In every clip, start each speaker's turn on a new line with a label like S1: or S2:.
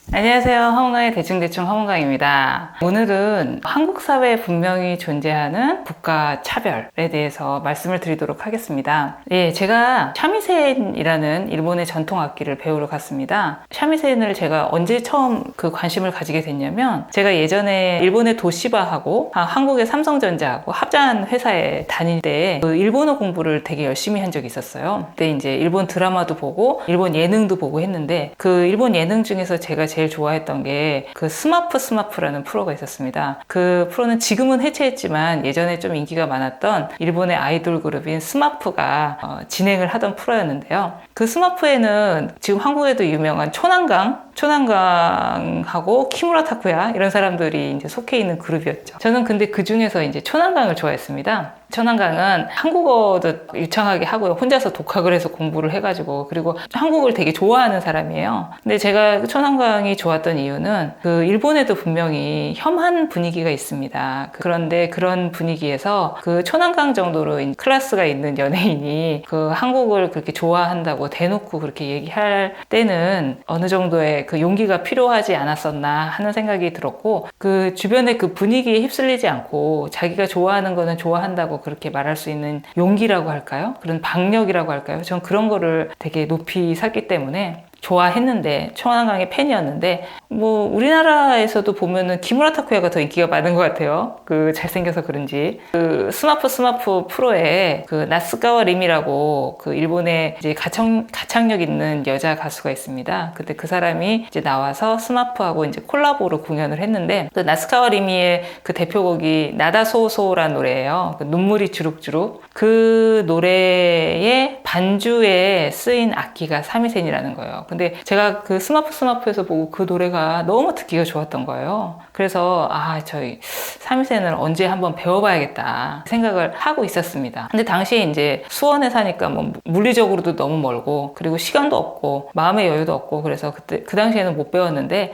S1: 안녕하세요. 화문강의 대충대충 화문강입니다. 오늘은 한국 사회에 분명히 존재하는 국가 차별에 대해서 말씀을 드리도록 하겠습니다. 제가 샤미센이라는 일본의 전통 악기를 배우러 갔습니다. 샤미센을 제가 언제 처음 그 관심을 가지게 됐냐면, 제가 예전에 일본의 도시바하고 한국의 삼성전자하고 합작한 회사에 다닐 때 그 일본어 공부를 되게 열심히 한 적이 있었어요. 그때 이제 일본 드라마도 보고 일본 예능도 보고 했는데, 그 일본 예능 중에서 제가 제일 좋아했던 게 그 스마프라는 프로가 있었습니다. 그 프로는 지금은 해체했지만 예전에 좀 인기가 많았던 일본의 아이돌 그룹인 스마프가 진행을 하던 프로였는데요. 그 스마프에는 지금 한국에도 유명한 초난강하고 키무라 타쿠야 이런 사람들이 이제 속해 있는 그룹이었죠. 저는 근데 그 중에서 이제 초난강을 좋아했습니다. 초난강은 한국어도 유창하게 하고요. 혼자서 독학을 해서 공부를 해가지고, 그리고 한국을 되게 좋아하는 사람이에요. 근데 제가 초난강이 좋았던 이유는 그 일본에도 분명히 혐한 분위기가 있습니다. 그런데 그런 분위기에서 그 초난강 정도로 클래스가 있는 연예인이 그 한국을 그렇게 좋아한다고 대놓고 그렇게 얘기할 때는 어느 정도의 그 용기가 필요하지 않았었나 하는 생각이 들었고, 그 주변의 그 분위기에 휩쓸리지 않고 자기가 좋아하는 거는 좋아한다고 그렇게 말할 수 있는 용기라고 할까요? 그런 박력이라고 할까요? 전 그런 거를 되게 높이 샀기 때문에 좋아했는데, 초난강의 팬이었는데, 뭐 우리나라에서도 보면은 키무라 타쿠야가 더 인기가 많은 것 같아요. 그 잘생겨서 그런지. 그 스마프 프로에 그 나스카와 림이라고 그 일본의 이제 가창력 있는 여자 가수가 있습니다. 그때 그 사람이 이제 나와서 스마프하고 이제 콜라보로 공연을 했는데, 그 나스카와 림이의 그 대표곡이 나다소소라는 노래예요. 그 눈물이 주룩주룩. 그 노래의 반주에 쓰인 악기가 사미센이라는 거예요. 근데 제가 그 스마프에서 보고 그 노래가 너무 듣기가 좋았던 거예요. 그래서 저희 사미센을 언제 한번 배워봐야겠다 생각을 하고 있었습니다. 근데 당시에 이제 수원에 사니까 뭐 물리적으로도 너무 멀고, 그리고 시간도 없고 마음의 여유도 없고, 그래서 그때 그 당시에는 못 배웠는데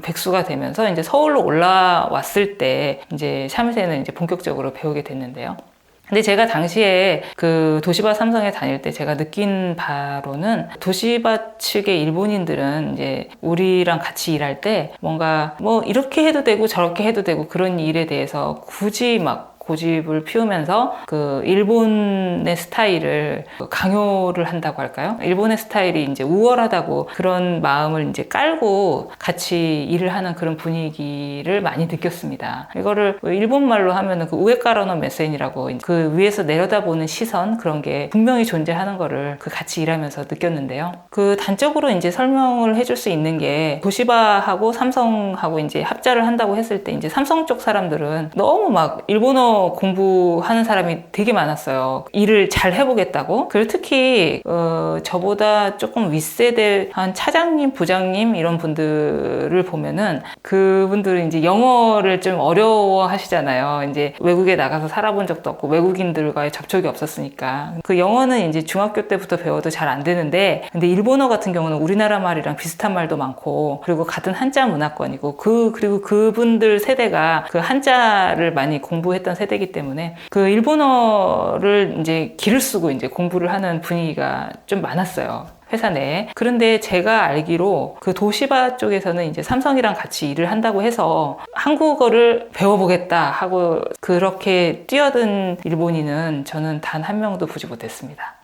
S1: 백수가 되면서 이제 서울로 올라왔을 때 이제 사미센을 이제 본격적으로 배우게 됐는데요. 근데 제가 당시에 그 도시바 삼성에 다닐 때 제가 느낀 바로는, 도시바 측의 일본인들은 이제 우리랑 같이 일할 때 뭔가 뭐 이렇게 해도 되고 저렇게 해도 되고 그런 일에 대해서 굳이 막 고집을 피우면서 그 일본의 스타일을 강요를 한다고 할까요? 일본의 스타일이 이제 우월하다고 그런 마음을 이제 깔고 같이 일을 하는 그런 분위기를 많이 느꼈습니다. 이거를 일본 말로 하면은 그 우에까라노 메센이라고, 그 위에서 내려다보는 시선, 그런 게 분명히 존재하는 거를 그 같이 일하면서 느꼈는데요. 그 단적으로 이제 설명을 해줄 수 있는 게, 도시바하고 삼성하고 이제 합작을 한다고 했을 때 이제 삼성 쪽 사람들은 너무 막 일본어 공부하는 사람이 되게 많았어요. 일을 잘 해보겠다고. 그리고 특히 저보다 조금 윗세대 한 차장님, 부장님 이런 분들을 보면은, 그분들은 이제 영어를 좀 어려워 하시잖아요. 이제 외국에 나가서 살아본 적도 없고 외국인들과의 접촉이 없었으니까. 그 영어는 이제 중학교 때부터 배워도 잘 안 되는데, 근데 일본어 같은 경우는 우리나라 말이랑 비슷한 말도 많고, 그리고 같은 한자 문화권이고, 그리고 그분들 세대가 그 한자를 많이 공부했던 세대이기 때문에 그 일본어를 이제 기를 쓰고 이제 공부를 하는 분위기가 좀 많았어요, 회사 내에. 그런데 제가 알기로 그 도시바 쪽에서는 이제 삼성이랑 같이 일을 한다고 해서 한국어를 배워보겠다 하고 그렇게 뛰어든 일본인은 저는 단 한 명도 보지 못했습니다.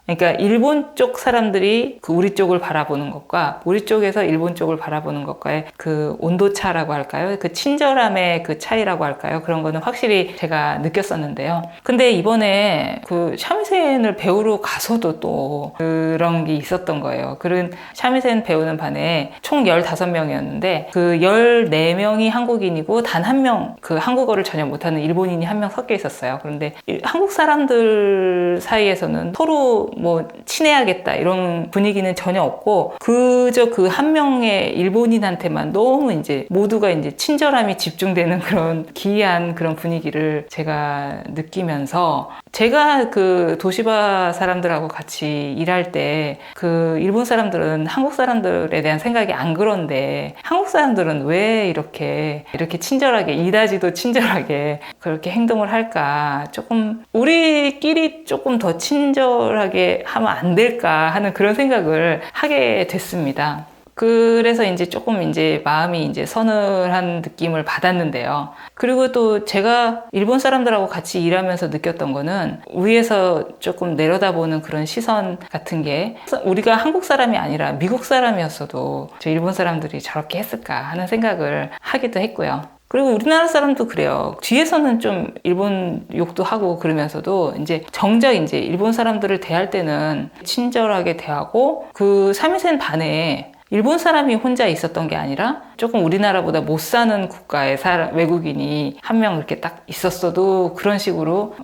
S1: 그러니까 일본 쪽 사람들이 그 우리 쪽을 바라보는 것과 우리 쪽에서 일본 쪽을 바라보는 것과의 그 온도차라고 할까요? 그 친절함의 그 차이라고 할까요? 그런 거는 확실히 제가 느꼈었는데요. 근데 이번에 그 샤미센을 배우러 가서도 또 그런 게 있었던 거예요. 그런 샤미센 배우는 반에 총 15명이었는데 그 14명이 한국인이고 단 한 명 그 한국어를 전혀 못하는 일본인이 한 명 섞여 있었어요. 그런데 한국 사람들 사이에서는 서로 뭐 친해야겠다 이런 분위기는 전혀 없고, 그저 그 한 명의 일본인한테만 너무 이제 모두가 이제 친절함이 집중되는 그런 기이한 그런 분위기를 제가 느끼면서, 제가 그 도시바 사람들하고 같이 일할 때 그 일본 사람들은 한국 사람들에 대한 생각이 안 그런데, 한국 사람들은 왜 이렇게 친절하게, 이다지도 친절하게 그렇게 행동을 할까, 조금 우리끼리 조금 더 친절하게 하면 안 될까 하는 그런 생각을 하게 됐습니다. 그래서 이제 조금 이제 마음이 이제 서늘한 느낌을 받았는데요. 그리고 또 제가 일본 사람들하고 같이 일하면서 느꼈던 거는 위에서 조금 내려다보는 그런 시선 같은 게 우리가 한국 사람이 아니라 미국 사람이었어도 저 일본 사람들이 저렇게 했을까 하는 생각을 하기도 했고요. 그리고 우리나라 사람도 그래요. 뒤에서는 좀 일본 욕도 하고 그러면서도 이제 정작 이제 일본 사람들을 대할 때는 친절하게 대하고 그 사미센 반에 일본 사람이 혼자 있었던 게 아니라 조금 우리나라보다 못 사는 국가의 외국인이 한 명 이렇게 딱 있었어도 그런 식으로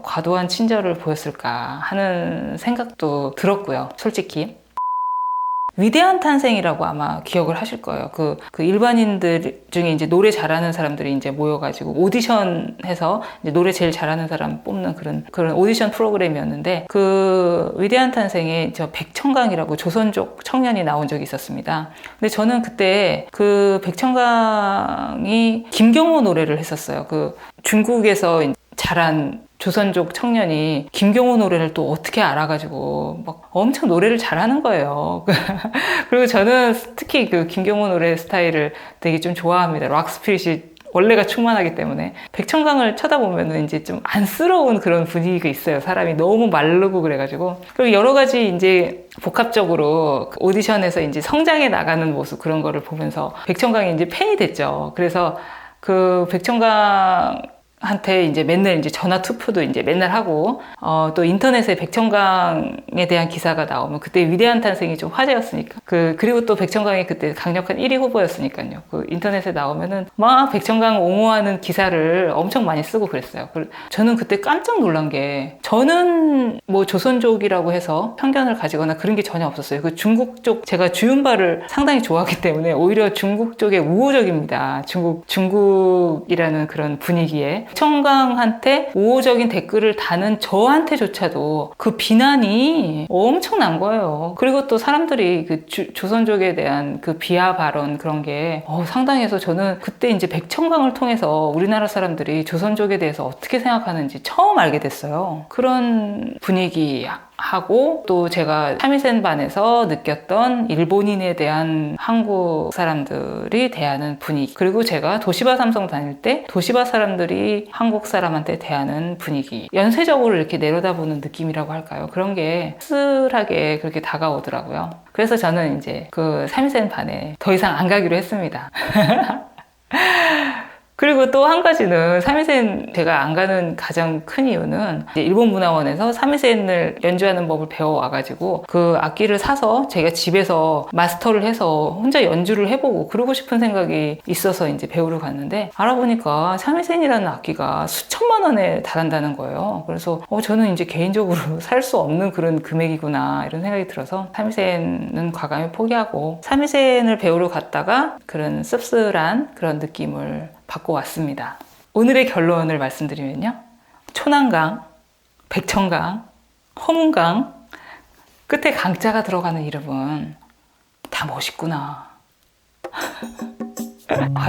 S1: 과도한 친절을 보였을까 하는 생각도 들었고요. 솔직히. 위대한 탄생이라고 아마 기억을 하실 거예요. 그 일반인들 중에 이제 노래 잘하는 사람들이 이제 모여가지고 오디션해서 이제 노래 제일 잘하는 사람 뽑는 그런 오디션 프로그램이었는데 그 위대한 탄생에 저 백청강이라고 조선족 청년이 나온 적이 있었습니다. 근데 저는 그때 그 백청강이 김경호 노래를 했었어요. 그 중국에서 자란 조선족 청년이 김경호 노래를 또 어떻게 알아가지고 막 엄청 노래를 잘하는 거예요. 그리고 저는 특히 그 김경호 노래 스타일을 되게 좀 좋아합니다. 락 스피릿이 원래가 충만하기 때문에 백청강을 쳐다보면은 이제 좀 안쓰러운 그런 분위기가 있어요. 사람이 너무 마르고 그래가지고. 그리고 여러 가지 이제 복합적으로 오디션에서 이제 성장해 나가는 모습 그런 거를 보면서 백청강이 이제 팬이 됐죠. 그래서 그 백청강 한테 이제 맨날 이제 전화 투표도 이제 맨날 하고, 또 인터넷에 백청강에 대한 기사가 나오면 그때 위대한 탄생이 좀 화제였으니까. 그리고 또 백청강이 그때 강력한 1위 후보였으니까요. 그 인터넷에 나오면은 막 백청강 옹호하는 기사를 엄청 많이 쓰고 그랬어요. 저는 그때 깜짝 놀란 게 저는 뭐 조선족이라고 해서 편견을 가지거나 그런 게 전혀 없었어요. 그 중국 쪽 제가 주윤발을 상당히 좋아하기 때문에 오히려 중국 쪽에 우호적입니다. 중국이라는 그런 분위기에. 백청강한테 우호적인 댓글을 다는 저한테조차도 그 비난이 엄청난 거예요. 그리고 또 사람들이 그 조선족에 대한 그 비하 발언 그런 게 상당해서 저는 그때 이제 백청강을 통해서 우리나라 사람들이 조선족에 대해서 어떻게 생각하는지 처음 알게 됐어요. 그런 분위기 하고 또 제가 사미센 반에서 느꼈던 일본인에 대한 한국 사람들이 대하는 분위기, 그리고 제가 도시바 삼성 다닐 때 도시바 사람들이 한국 사람한테 대하는 분위기, 연쇄적으로 이렇게 내려다보는 느낌이라고 할까요? 그런 게 쓸하게 그렇게 다가오더라고요. 그래서 저는 이제 그 사미센 반에 더 이상 안 가기로 했습니다. 그리고 또 한 가지는 사미센 제가 안 가는 가장 큰 이유는 이제 일본 문화원에서 사미센을 연주하는 법을 배워와가지고 그 악기를 사서 제가 집에서 마스터를 해서 혼자 연주를 해보고 그러고 싶은 생각이 있어서 이제 배우러 갔는데 알아보니까 사미센이라는 악기가 수천만 원에 달한다는 거예요. 그래서 저는 이제 개인적으로 살 수 없는 그런 금액이구나 이런 생각이 들어서 사미센은 과감히 포기하고 사미센을 배우러 갔다가 그런 씁쓸한 그런 느낌을 받고 왔습니다. 오늘의 결론을 말씀드리면요. 초난강, 백청강, 허문강 끝에 강자가 들어가는 이름은 다 멋있구나.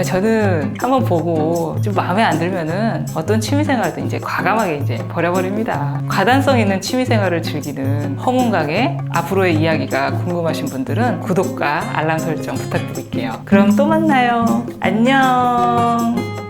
S1: 저는 한번 보고 좀 마음에 안 들면은 어떤 취미생활도 이제 과감하게 이제 버려버립니다. 가단성 있는 취미생활을 즐기는 허문강의 앞으로의 이야기가 궁금하신 분들은 구독과 알람 설정 부탁드릴게요. 그럼 또 만나요. 안녕.